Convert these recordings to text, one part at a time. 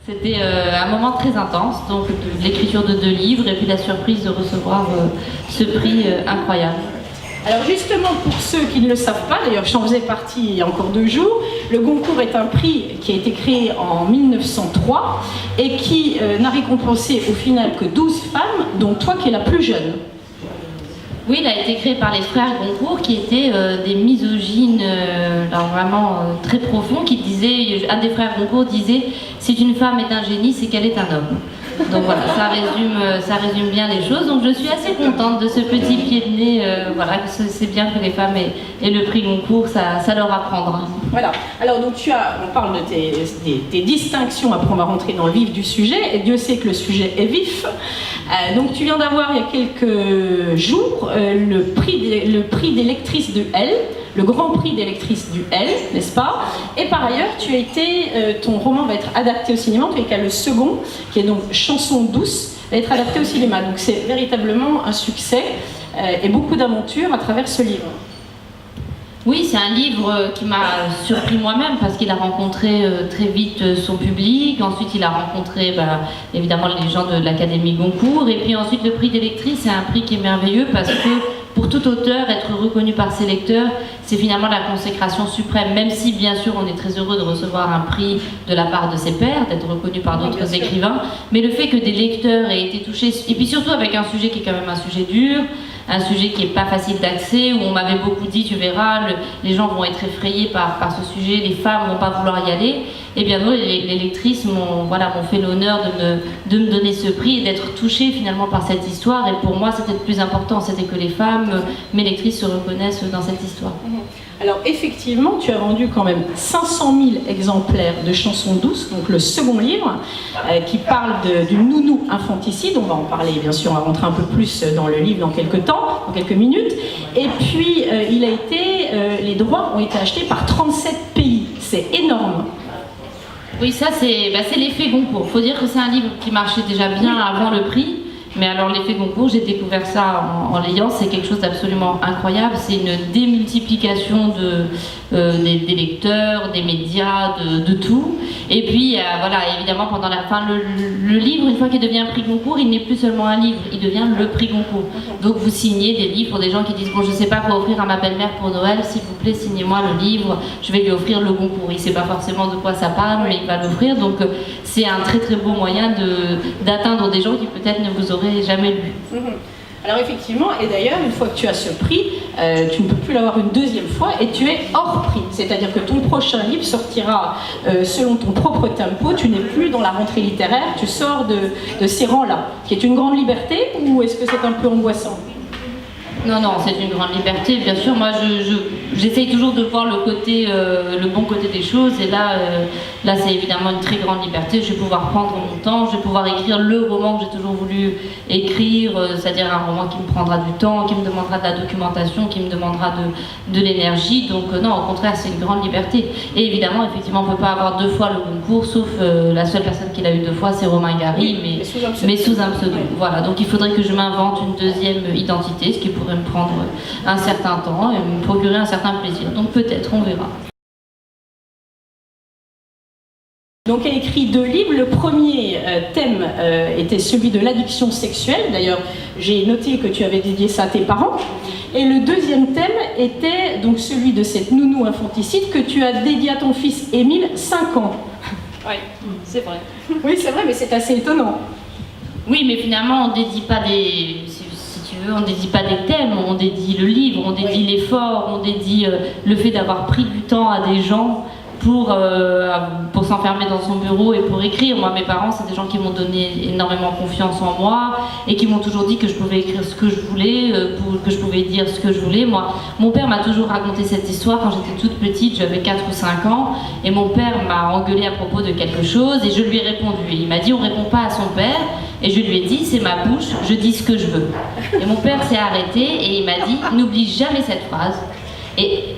C'était un moment très intense, donc l'écriture de 2 livres et puis la surprise de recevoir ce prix incroyable. Alors justement, pour ceux qui ne le savent pas, d'ailleurs j'en faisais partie il y a encore 2 jours, le Goncourt est un prix qui a été créé en 1903 et qui n'a récompensé au final que 12 femmes, dont toi qui es la plus jeune. Oui, il a été créé par les frères Goncourt qui étaient des misogynes alors vraiment très profonds, qui disaient, un des frères Goncourt disait « Si une femme est un génie, c'est qu'elle est un homme ». Donc voilà, ça résume bien les choses. Donc je suis assez contente de ce petit pied de nez. Voilà, c'est bien que les femmes aient le prix Goncourt, ça leur apprendra. Voilà. Alors donc on parle de tes distinctions. Après on va rentrer dans le vif du sujet. Et Dieu sait que le sujet est vif. Donc tu viens d'avoir il y a quelques jours le prix d'électrice de L. Le grand prix des lectrices du L, n'est-ce pas? Et par ailleurs, ton roman va être adapté au cinéma, en tout cas le second, qui est donc Chanson douce, va être adapté au cinéma. Donc c'est véritablement un succès et beaucoup d'aventures à travers ce livre. Oui, c'est un livre qui m'a surpris moi-même parce qu'il a rencontré très vite son public. Ensuite, il a rencontré évidemment les gens de l'Académie Goncourt. Et puis ensuite, le prix des lectrices, c'est un prix qui est merveilleux parce que pour tout auteur, être reconnu par ses lecteurs, c'est finalement la consécration suprême. Même si, bien sûr, on est très heureux de recevoir un prix de la part de ses pairs, d'être reconnu par d'autres écrivains. Mais le fait que des lecteurs aient été touchés, et puis surtout avec un sujet qui est quand même un sujet dur, un sujet qui n'est pas facile d'accès, où on m'avait beaucoup dit, tu verras, les gens vont être effrayés par ce sujet, les femmes vont pas vouloir y aller. Et bien nous, les lectrices m'ont fait l'honneur de me donner ce prix et d'être touchée finalement par cette histoire. Et pour moi, c'était le plus important, c'était que les femmes, mes lectrices, se reconnaissent dans cette histoire. Alors effectivement, tu as vendu quand même 500 000 exemplaires de Chansons douces, donc le second livre, qui parle du nounou infanticide. On va en parler, bien sûr, on va rentrer un peu plus dans le livre dans quelques temps, dans quelques minutes. Et puis, les droits ont été achetés par 37 pays. C'est énorme. Oui, ça c'est l'effet Goncourt. Il faut dire que c'est un livre qui marchait déjà bien avant le prix. Mais alors l'effet Goncourt, j'ai découvert ça en l'ayant, c'est quelque chose d'absolument incroyable. C'est une démultiplication des lecteurs, des médias, de tout. Et puis voilà, évidemment pendant la fin, le livre, une fois qu'il devient prix Goncourt, il n'est plus seulement un livre, il devient le prix Goncourt. Donc vous signez des livres pour des gens qui disent « Bon, je ne sais pas quoi offrir à ma belle-mère pour Noël, s'il vous plaît, signez-moi le livre, je vais lui offrir le Goncourt. » Il ne sait pas forcément de quoi ça parle, mais il va l'offrir. Donc c'est un très très beau moyen d'atteindre des gens qui peut-être ne vous auraient jamais lu. Alors effectivement, et d'ailleurs, une fois que tu as ce prix, tu ne peux plus l'avoir une deuxième fois et tu es hors prix. C'est-à-dire que ton prochain livre sortira selon ton propre tempo, tu n'es plus dans la rentrée littéraire, tu sors de ces rangs-là. Ce qui est une grande liberté ou est-ce que c'est un peu angoissant? Non, c'est une grande liberté, bien sûr. Moi, j'essaye toujours de voir le bon côté des choses. Et là c'est évidemment une très grande liberté. Je vais pouvoir prendre mon temps, je vais pouvoir écrire le roman que j'ai toujours voulu écrire, c'est-à-dire un roman qui me prendra du temps, qui me demandera de la documentation, qui me demandera de l'énergie. Donc non, au contraire, c'est une grande liberté. Et évidemment, effectivement, on ne peut pas avoir 2 fois le Goncourt, sauf la seule personne qui l'a eu 2 fois, c'est Romain Gary, mais sous un pseudo. Voilà, donc il faudrait que je m'invente une deuxième identité, ce qui pourrait me prendre un certain temps et me procurer un certain plaisir. Donc peut-être, on verra. Donc elle a écrit 2 livres. Le premier thème était celui de l'addiction sexuelle. D'ailleurs, j'ai noté que tu avais dédié ça à tes parents. Et le deuxième thème était donc celui de cette nounou infanticide que tu as dédié à ton fils Émile, 5 ans. Oui, c'est vrai. Oui, c'est vrai, mais c'est assez étonnant. Oui, mais finalement, on ne dédie pas on ne dédie pas des thèmes, on dédie le livre, on dédie l'effort, on dédie le fait d'avoir pris du temps à des gens pour s'enfermer dans son bureau et pour écrire. Moi, mes parents, c'est des gens qui m'ont donné énormément confiance en moi et qui m'ont toujours dit que je pouvais écrire ce que je voulais, que je pouvais dire ce que je voulais. Moi, mon père m'a toujours raconté cette histoire quand j'étais toute petite, j'avais 4 ou 5 ans, et mon père m'a engueulé à propos de quelque chose et je lui ai répondu. Et il m'a dit, on ne répond pas à son père, et je lui ai dit, c'est ma bouche, je dis ce que je veux. Et mon père s'est arrêté et il m'a dit, n'oublie jamais cette phrase. Et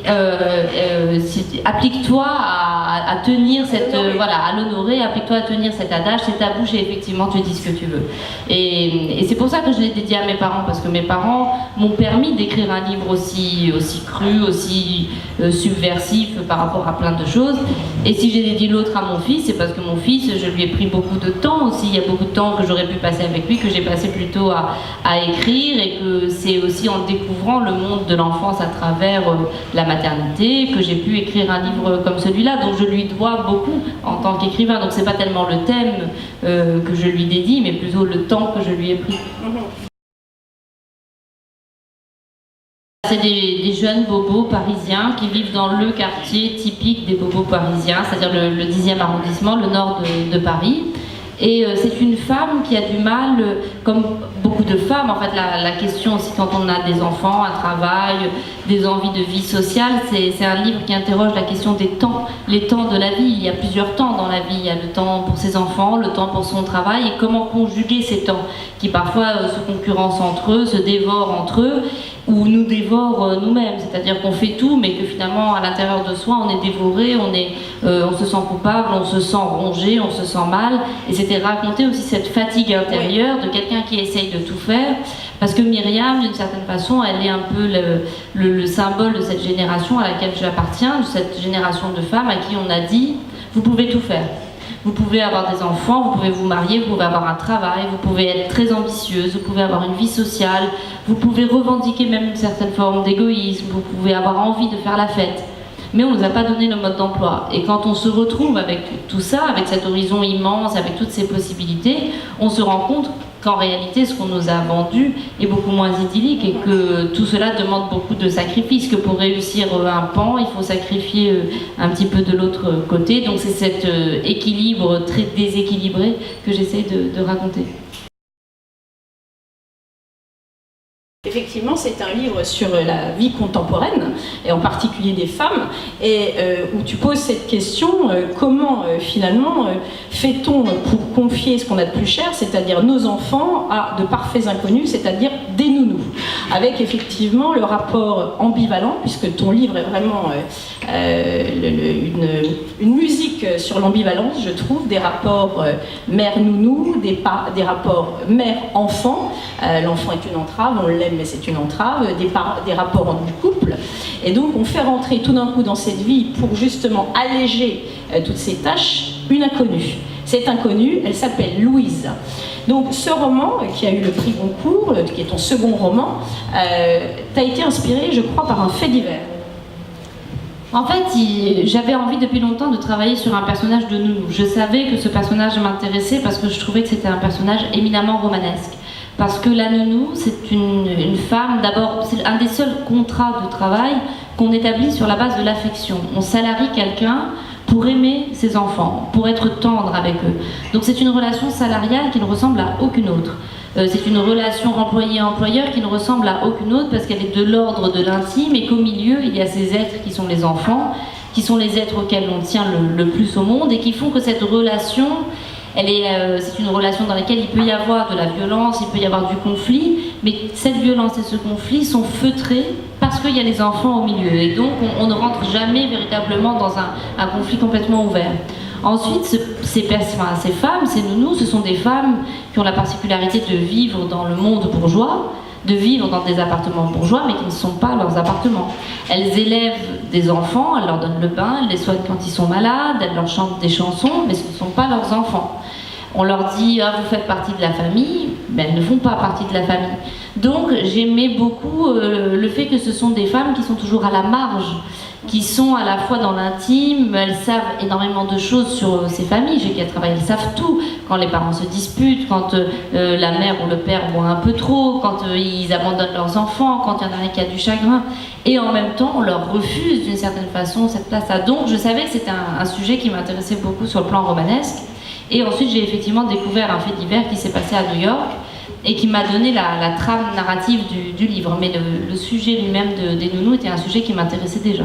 applique-toi à tenir cette, à l'honorer, applique-toi à tenir cet adage, c'est ta bouche et effectivement tu dis ce que tu veux. Et c'est pour ça que je l'ai dédié à mes parents, parce que mes parents m'ont permis d'écrire un livre aussi cru, aussi subversif par rapport à plein de choses. Et si j'ai dédié l'autre à mon fils, c'est parce que mon fils, je lui ai pris beaucoup de temps aussi, il y a beaucoup de temps que j'aurais pu passer avec lui, que j'ai passé plutôt à écrire, et que c'est aussi en découvrant le monde de l'enfance à travers la maternité que j'ai pu écrire un livre comme celui-là, donc je lui dois beaucoup en tant qu'écrivain. Donc c'est pas tellement le thème que je lui dédie, mais plutôt le temps que je lui ai pris. C'est des jeunes bobos parisiens qui vivent dans le quartier typique des bobos parisiens, c'est-à-dire le 10e arrondissement, le nord de Paris. Et c'est une femme qui a du mal, comme beaucoup de femmes, en fait, la question aussi quand on a des enfants, un travail, des envies de vie sociale, c'est un livre qui interroge la question des temps, les temps de la vie. Il y a plusieurs temps dans la vie, il y a le temps pour ses enfants, le temps pour son travail, et comment conjuguer ces temps qui parfois se concurrencent entre eux, se dévorent entre eux, ou nous dévorent nous-mêmes, c'est-à-dire qu'on fait tout, mais que finalement à l'intérieur de soi on est dévoré, on se sent coupable, on se sent rongé, on se sent mal, et c'était raconter aussi cette fatigue intérieure de quelqu'un qui essaye de tout faire, parce que Myriam, d'une certaine façon, elle est un peu le symbole de cette génération à laquelle j'appartiens, de cette génération de femmes à qui on a dit « vous pouvez tout faire ». Vous pouvez avoir des enfants, vous pouvez vous marier, vous pouvez avoir un travail, vous pouvez être très ambitieuse, vous pouvez avoir une vie sociale, vous pouvez revendiquer même une certaine forme d'égoïsme, vous pouvez avoir envie de faire la fête. Mais on ne nous a pas donné le mode d'emploi. Et quand on se retrouve avec tout ça, avec cet horizon immense, avec toutes ces possibilités, on se rend compte qu'en réalité, ce qu'on nous a vendu est beaucoup moins idyllique et que tout cela demande beaucoup de sacrifices, que pour réussir un pan, il faut sacrifier un petit peu de l'autre côté. Donc c'est cet équilibre très déséquilibré que j'essaie de raconter. Effectivement, c'est un livre sur la vie contemporaine, et en particulier des femmes, et où tu poses cette question, comment finalement fait-on pour confier ce qu'on a de plus cher, c'est-à-dire nos enfants, à de parfaits inconnus, c'est-à-dire des nounous, avec effectivement le rapport ambivalent, puisque ton livre est vraiment une musique sur l'ambivalence, je trouve, des rapports mère-nounou, des rapports mère-enfant, l'enfant est une entrave, on l'aime mais c'est une entrave, des rapports du couple, et donc on fait rentrer tout d'un coup dans cette vie pour justement alléger toutes ces tâches, une inconnue. Cette inconnue, elle s'appelle Louise. Donc ce roman, qui a eu le prix Goncourt, qui est ton second roman, t'a été inspiré, je crois, par un fait divers. En fait, j'avais envie depuis longtemps de travailler sur un personnage de nounou. Je savais que ce personnage m'intéressait parce que je trouvais que c'était un personnage éminemment romanesque. Parce que la nounou, c'est une femme, d'abord, c'est un des seuls contrats de travail qu'on établit sur la base de l'affection. On salarie quelqu'un pour aimer ses enfants, pour être tendre avec eux. Donc c'est une relation salariale qui ne ressemble à aucune autre. C'est une relation employé-employeur qui ne ressemble à aucune autre parce qu'elle est de l'ordre de l'intime et qu'au milieu, il y a ces êtres qui sont les enfants, qui sont les êtres auxquels on tient le plus au monde et qui font que cette relation... c'est une relation dans laquelle il peut y avoir de la violence, il peut y avoir du conflit, mais cette violence et ce conflit sont feutrés parce qu'il y a les enfants au milieu. Et donc on ne rentre jamais véritablement dans un conflit complètement ouvert. Ensuite, ces femmes, ces nounous, ce sont des femmes qui ont la particularité de vivre dans le monde bourgeois, de vivre dans des appartements bourgeois, mais qui ne sont pas leurs appartements. Elles élèvent des enfants, elles leur donnent le bain, elles les soignent quand ils sont malades, elles leur chantent des chansons, mais ce ne sont pas leurs enfants. On leur dit « Ah, vous faites partie de la famille », mais elles ne font pas partie de la famille. Donc j'aimais beaucoup le fait que ce sont des femmes qui sont toujours à la marge, qui sont à la fois dans l'intime, elles savent énormément de choses sur ces familles, j'ai qu'à travailler, elles savent tout, quand les parents se disputent, quand la mère ou le père boit un peu trop, quand ils abandonnent leurs enfants, quand il y en a un qui a du chagrin, et en même temps on leur refuse d'une certaine façon cette place-là. Donc je savais que c'était un sujet qui m'intéressait beaucoup sur le plan romanesque, et ensuite j'ai effectivement découvert un fait divers qui s'est passé à New York, et qui m'a donné la trame narrative du livre, mais le sujet lui-même des nounous était un sujet qui m'intéressait déjà.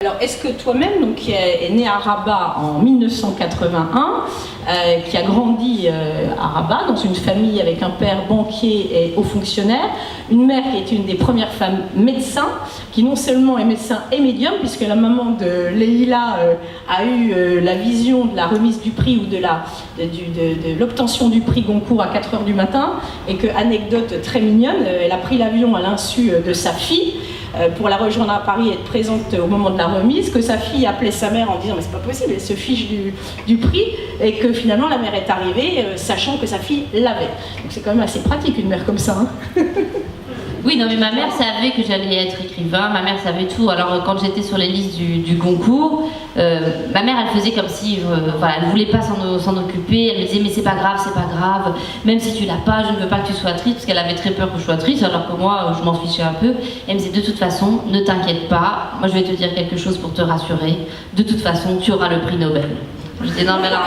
Alors, est-ce que toi-même, donc, qui est né à Rabat en 1981, qui a grandi à Rabat dans une famille avec un père banquier et haut fonctionnaire, une mère qui est une des premières femmes médecins, qui non seulement est médecin et médium, puisque la maman de Leïla a eu la vision de la remise du prix ou de l'obtention du prix Goncourt à 4h du matin, et que, anecdote très mignonne, elle a pris l'avion à l'insu de sa fille pour la rejoindre à Paris et être présente au moment de la remise, que sa fille appelait sa mère en disant mais c'est pas possible, elle se fiche du prix, et que finalement la mère est arrivée sachant que sa fille l'avait. Donc c'est quand même assez pratique une mère comme ça. Hein. Oui, non, mais ma mère savait que j'allais être écrivain, ma mère savait tout. Alors, quand j'étais sur les listes du Goncourt, ma mère, elle faisait comme si, voilà, elle voulait pas s'en occuper. Elle me disait, mais c'est pas grave, même si tu l'as pas, je ne veux pas que tu sois triste, parce qu'elle avait très peur que je sois triste, alors que moi, je m'en fichais un peu. Elle me disait, de toute façon, ne t'inquiète pas, moi je vais te dire quelque chose pour te rassurer, de toute façon, tu auras le prix Nobel. Je dis non mais alors,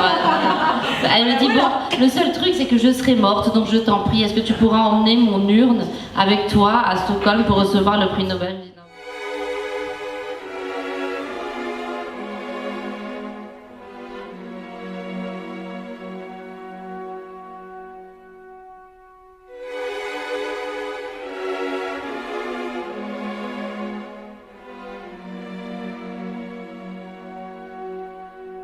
elle me dit bon, le seul truc c'est que je serai morte, donc je t'en prie, est-ce que tu pourras emmener mon urne avec toi à Stockholm pour recevoir le prix Nobel?